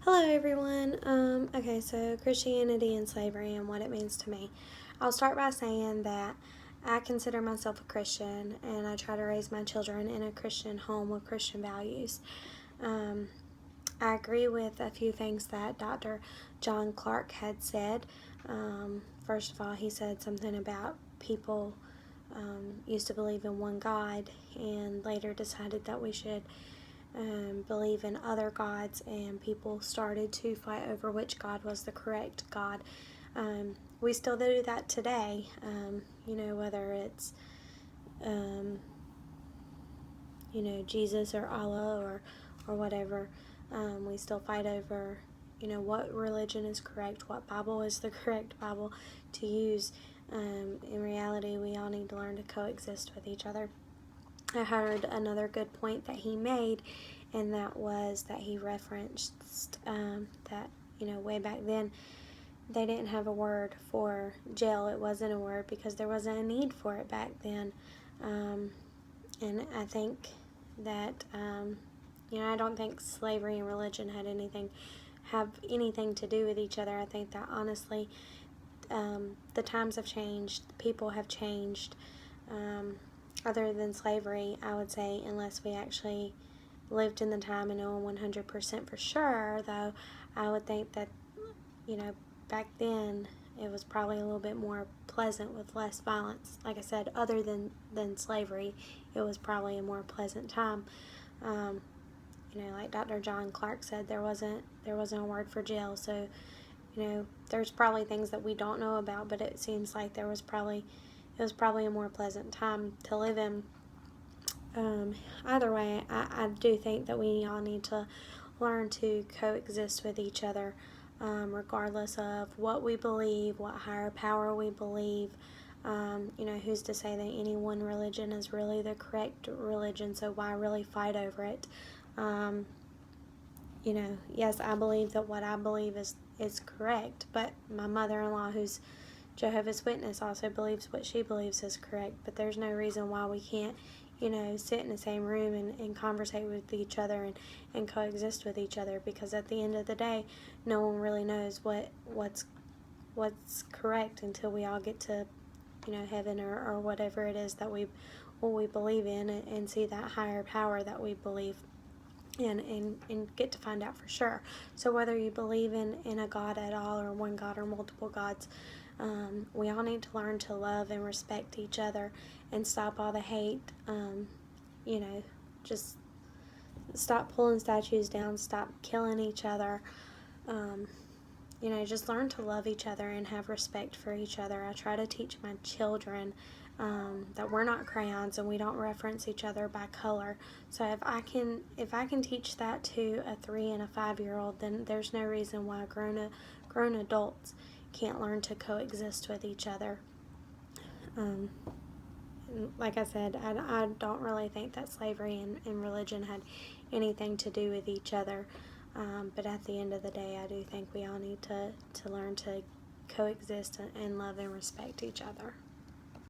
Hello, everyone. Okay, so Christianity and slavery and what it means to me. I'll start by saying that I consider myself a Christian and I try to raise my children in a Christian home with Christian values. Um, I agree with a few things that Dr. John Clark had said. First of all, he said something about people used to believe in one God and later decided that we should believe in other gods, and people started to fight over which God was the correct God. We still do that today, whether it's, Jesus or Allah or whatever. We still fight over, what religion is correct, what Bible is the correct Bible to use. In reality, we all need to learn to coexist with each other. I heard another good point that he made, and that was that he referenced that, way back then, they didn't have a word for jail. It wasn't a word because there wasn't a need for it back then. And I think that, I don't think slavery and religion have anything to do with each other. I think that honestly, the times have changed, people have changed. Other than slavery, I would say, unless we actually lived in the time and know 100% for sure, though, I would think that, back then it was probably a little bit more pleasant with less violence. Like I said, other than slavery, it was probably a more pleasant time. Like Dr. John Clark said, there wasn't a word for jail, so there's probably things that we don't know about, but it seems like it was probably a more pleasant time to live in. Either way, I do think that we all need to learn to coexist with each other, regardless of what we believe, what higher power we believe. Who's to say that any one religion is really the correct religion, so why really fight over it? Yes, I believe that what I believe is correct, but my mother-in-law, who's Jehovah's Witness, also believes what she believes is correct, but there's no reason why we can't, sit in the same room and conversate with each other and coexist with each other, because at the end of the day, no one really knows what's correct until we all get to, heaven or whatever it is that what we believe in, and see that higher power that we believe and get to find out for sure. So whether you believe in a God at all, or one God or multiple gods, we all need to learn to love and respect each other and stop all the hate. Just stop pulling statues down, stop killing each other. Just learn to love each other and have respect for each other. I try to teach my children that we're not crayons and we don't reference each other by color. So if I can teach that to a 3 and a 5-year-old, then there's no reason why grown adults can't learn to coexist with each other. Like I said, I don't really think that slavery and religion had anything to do with each other. But at the end of the day, I do think we all need to learn to coexist and love and respect each other.